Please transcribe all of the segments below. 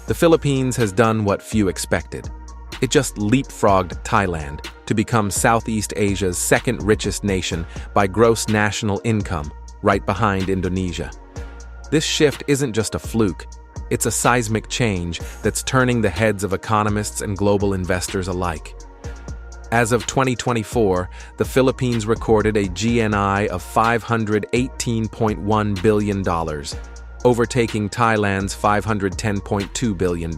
The Philippines has done what few expected. It just leapfrogged Thailand to become Southeast Asia's second richest nation by gross national income, right behind Indonesia. This shift isn't just a fluke, it's a seismic change that's turning the heads of economists and global investors alike. As of 2024, the Philippines recorded a GNI of $518.1 billion, overtaking Thailand's $510.2 billion.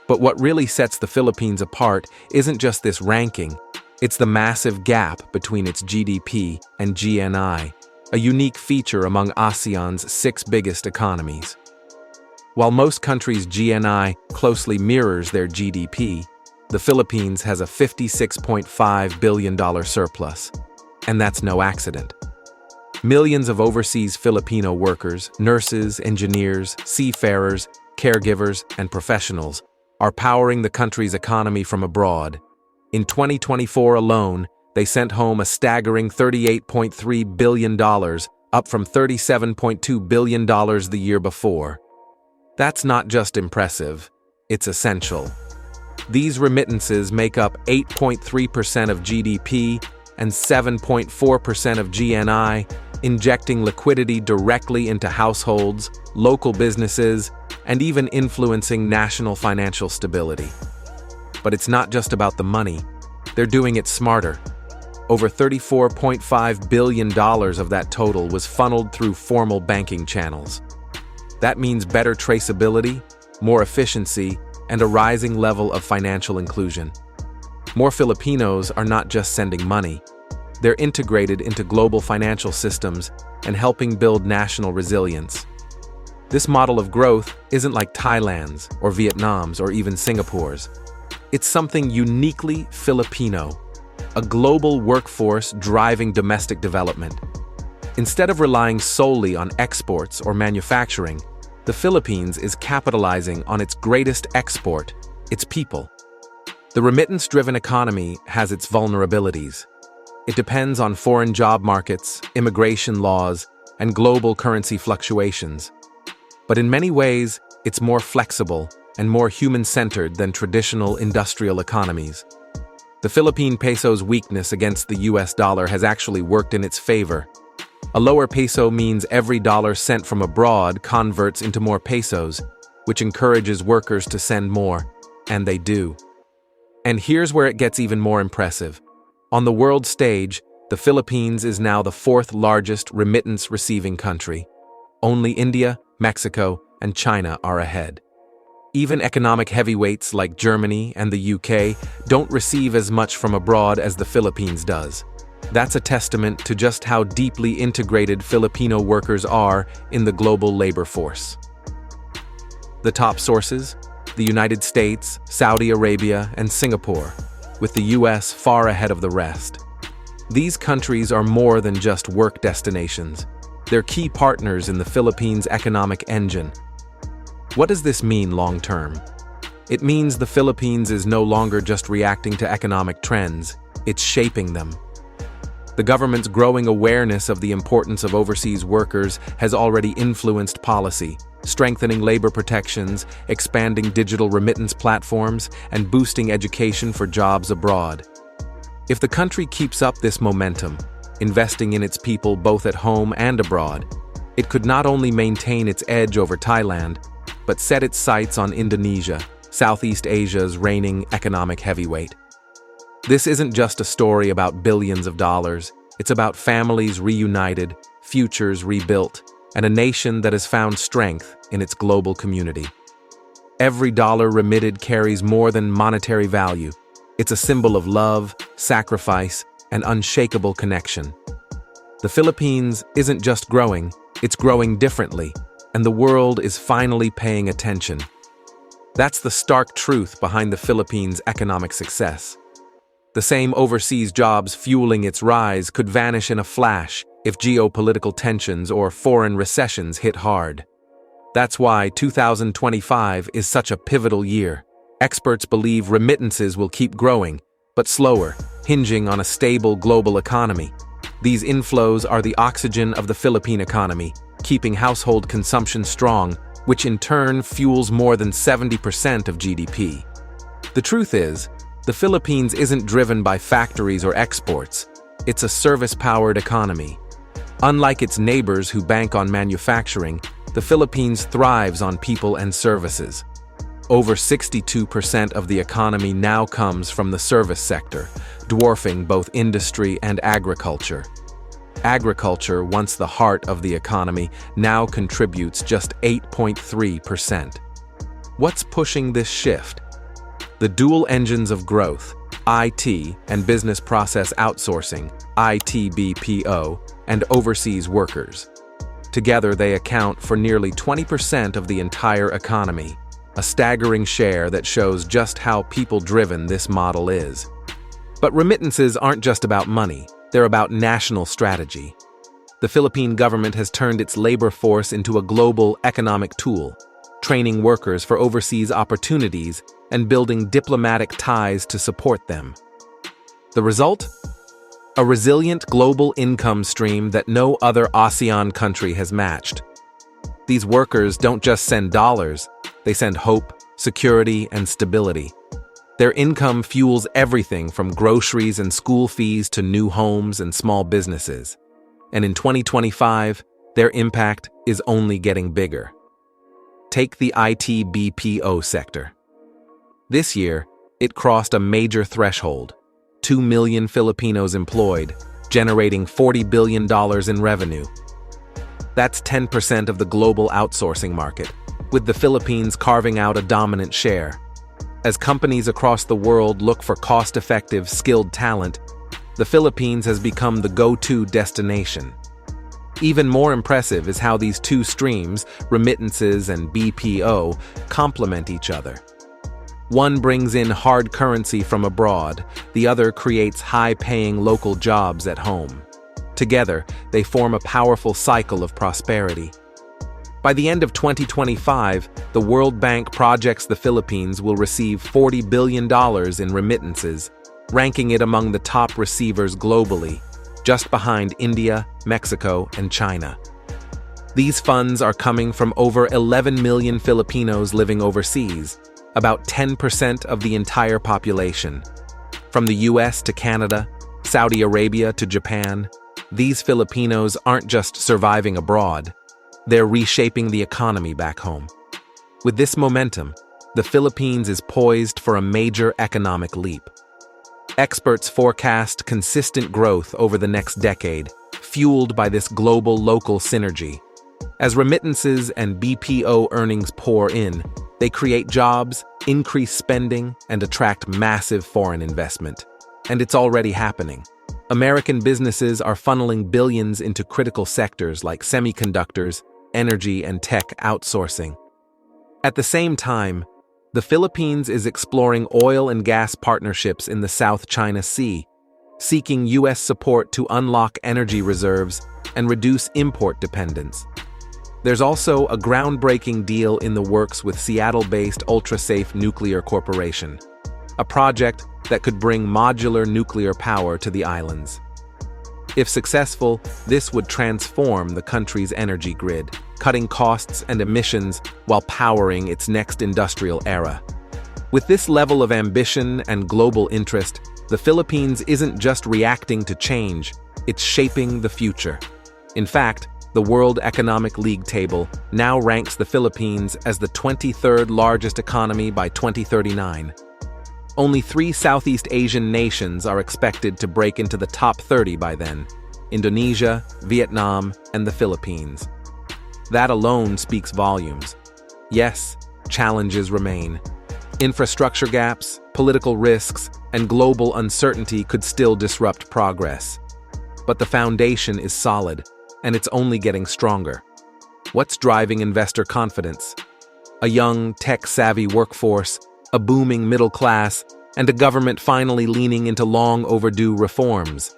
But what really sets the Philippines apart isn't just this ranking, it's the massive gap between its GDP and GNI, a unique feature among ASEAN's 6 biggest economies. While most countries' GNI closely mirrors their GDP, the Philippines has a $56.5 billion surplus, and that's no accident. Millions of overseas Filipino workers, nurses, engineers, seafarers, caregivers, and professionals are powering the country's economy from abroad. In 2024 alone, they sent home a staggering $38.3 billion, up from $37.2 billion the year before. That's not just impressive, it's essential. These remittances make up 8.3% of GDP and 7.4% of GNI, injecting liquidity directly into households, local businesses, and even influencing national financial stability. But it's not just about the money. They're doing it smarter. Over $34.5 billion of that total was funneled through formal banking channels. That means better traceability, more efficiency, and a rising level of financial inclusion. More Filipinos are not just sending money. They're integrated into global financial systems and helping build national resilience. This model of growth isn't like Thailand's or Vietnam's or even Singapore's. It's something uniquely Filipino, a global workforce driving domestic development. Instead of relying solely on exports or manufacturing, the Philippines is capitalizing on its greatest export, its people. The remittance-driven economy has its vulnerabilities. It depends on foreign job markets, immigration laws, and global currency fluctuations. But in many ways, it's more flexible and more human-centered than traditional industrial economies. The Philippine peso's weakness against the US dollar has actually worked in its favor. A lower peso means every dollar sent from abroad converts into more pesos, which encourages workers to send more, and they do. And here's where it gets even more impressive. On the world stage, the Philippines is now the 4th largest remittance-receiving country. Only India, Mexico, and China are ahead. Even economic heavyweights like Germany and the UK don't receive as much from abroad as the Philippines does. That's a testament to just how deeply integrated Filipino workers are in the global labor force. The top sources? The United States, Saudi Arabia, and Singapore, with the US far ahead of the rest. These countries are more than just work destinations. They're key partners in the Philippines' economic engine. What does this mean long-term? It means the Philippines is no longer just reacting to economic trends, it's shaping them. The government's growing awareness of the importance of overseas workers has already influenced policy, strengthening labor protections, expanding digital remittance platforms, and boosting education for jobs abroad. If the country keeps up this momentum, investing in its people both at home and abroad, it could not only maintain its edge over Thailand, but set its sights on Indonesia, Southeast Asia's reigning economic heavyweight. This isn't just a story about billions of dollars, it's about families reunited, futures rebuilt, and a nation that has found strength in its global community. Every dollar remitted carries more than monetary value. It's a symbol of love, sacrifice, and unshakable connection. The Philippines isn't just growing, it's growing differently, and the world is finally paying attention. That's the stark truth behind the Philippines' economic success. The same overseas jobs fueling its rise could vanish in a flash if geopolitical tensions or foreign recessions hit hard. That's why 2025 is such a pivotal year. Experts believe remittances will keep growing, but slower, hinging on a stable global economy. These inflows are the oxygen of the Philippine economy, keeping household consumption strong which in turn fuels more than 70% of GDP. The truth is, the Philippines isn't driven by factories or exports. It's a service-powered economy. Unlike its neighbors who bank on manufacturing, the Philippines thrives on people and services. Over 62% of the economy now comes from the service sector, dwarfing both industry and agriculture. Agriculture, once the heart of the economy, now contributes just 8.3%. What's pushing this shift? The dual engines of growth, IT and business process outsourcing, ITBPO, and overseas workers. Together, they account for nearly 20% of the entire economy, a staggering share that shows just how people-driven this model is. But remittances aren't just about money, they're about national strategy. The Philippine government has turned its labor force into a global economic tool, training workers for overseas opportunities and building diplomatic ties to support them. The result? A resilient global income stream that no other ASEAN country has matched. These workers don't just send dollars, they send hope, security, and stability. Their income fuels everything from groceries and school fees to new homes and small businesses. And in 2025, their impact is only getting bigger. Take the ITBPO sector. This year, it crossed a major threshold: 2 million Filipinos employed, generating $40 billion in revenue. That's 10% of the global outsourcing market, with the Philippines carving out a dominant share. As companies across the world look for cost-effective, skilled talent, the Philippines has become the go-to destination. Even more impressive is how these two streams, remittances and BPO, complement each other. One brings in hard currency from abroad, the other creates high-paying local jobs at home. Together, they form a powerful cycle of prosperity. By the end of 2025, the World Bank projects the Philippines will receive $40 billion in remittances, ranking it among the top receivers globally, just behind India, Mexico, and China. These funds are coming from over 11 million Filipinos living overseas, about 10% of the entire population. From the US to Canada, Saudi Arabia to Japan, these Filipinos aren't just surviving abroad, they're reshaping the economy back home. With this momentum, the Philippines is poised for a major economic leap. Experts forecast consistent growth over the next decade, fueled by this global-local synergy. As remittances and BPO earnings pour in, they create jobs, increase spending, and attract massive foreign investment. And it's already happening. American businesses are funneling billions into critical sectors like semiconductors, energy, and tech outsourcing. At the same time, the Philippines is exploring oil and gas partnerships in the South China Sea, seeking U.S. support to unlock energy reserves and reduce import dependence. There's also a groundbreaking deal in the works with Seattle-based Ultra-Safe Nuclear Corporation, a project that could bring modular nuclear power to the islands. If successful, this would transform the country's energy grid, cutting costs and emissions while powering its next industrial era. With this level of ambition and global interest, the Philippines isn't just reacting to change, it's shaping the future. In fact, the World Economic League table now ranks the Philippines as the 23rd largest economy by 2039. Only 3 Southeast Asian nations are expected to break into the top 30 by then: Indonesia, Vietnam, and the Philippines. That alone speaks volumes. Yes, challenges remain. Infrastructure gaps, political risks, and global uncertainty could still disrupt progress. But the foundation is solid, and it's only getting stronger. What's driving investor confidence? A young, tech-savvy workforce, a booming middle class, and a government finally leaning into long-overdue reforms.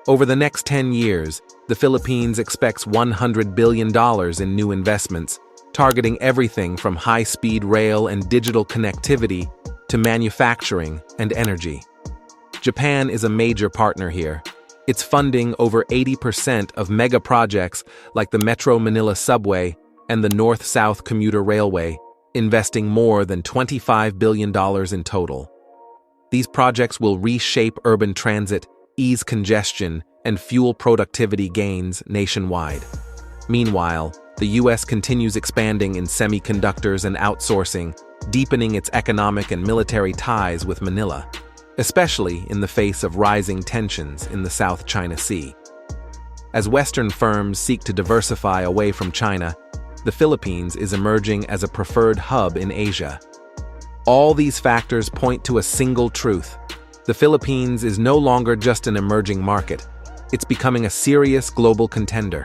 Over the next 10 years, the Philippines expects $100 billion in new investments, targeting everything from high-speed rail and digital connectivity to manufacturing and energy. Japan is a major partner here. It's funding over 80% of mega projects like the Metro Manila subway and the North-South Commuter Railway, investing more than $25 billion in total. These projects will reshape urban transit, ease congestion, and fuel productivity gains nationwide. Meanwhile, the U.S. continues expanding in semiconductors and outsourcing, deepening its economic and military ties with Manila, especially in the face of rising tensions in the South China Sea. As Western firms seek to diversify away from China, the Philippines is emerging as a preferred hub in Asia. All these factors point to a single truth: the Philippines is no longer just an emerging market, it's becoming a serious global contender.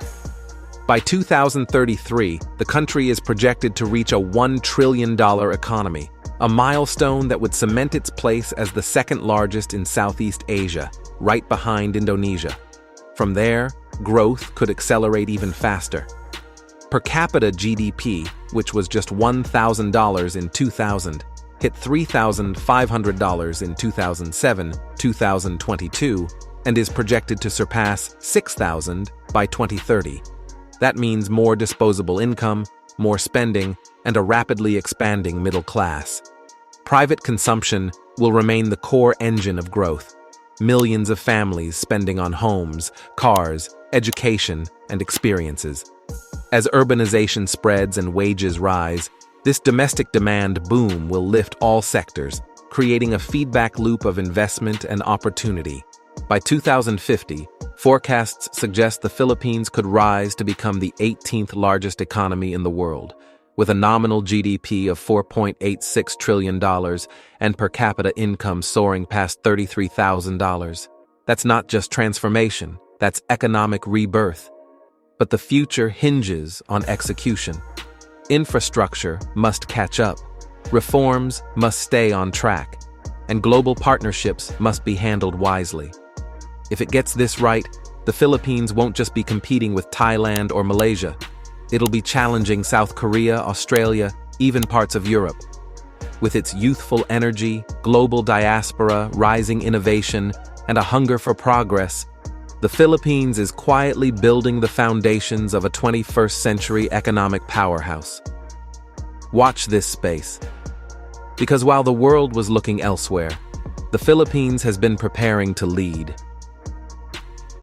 By 2033, the country is projected to reach a $1 trillion economy, a milestone that would cement its place as the second largest in Southeast Asia, right behind Indonesia. From there, growth could accelerate even faster. Per capita GDP, which was just $1,000 in 2000, hit $3,500 in 2007, 2022, and is projected to surpass $6,000 by 2030. That means more disposable income, more spending, and a rapidly expanding middle class. Private consumption will remain the core engine of growth. Millions of families spending on homes, cars, education, and experiences. As urbanization spreads and wages rise, this domestic demand boom will lift all sectors, creating a feedback loop of investment and opportunity. By 2050, forecasts suggest the Philippines could rise to become the 18th largest economy in the world, with a nominal GDP of $4.86 trillion and per capita income soaring past $33,000. That's not just transformation, that's economic rebirth. But the future hinges on execution. Infrastructure must catch up, reforms must stay on track, and global partnerships must be handled wisely. If it gets this right, the Philippines won't just be competing with Thailand or Malaysia. It'll be challenging South Korea, Australia, even parts of Europe. With its youthful energy, global diaspora, rising innovation, and a hunger for progress, the Philippines is quietly building the foundations of a 21st century economic powerhouse. Watch this space. Because while the world was looking elsewhere, the Philippines has been preparing to lead.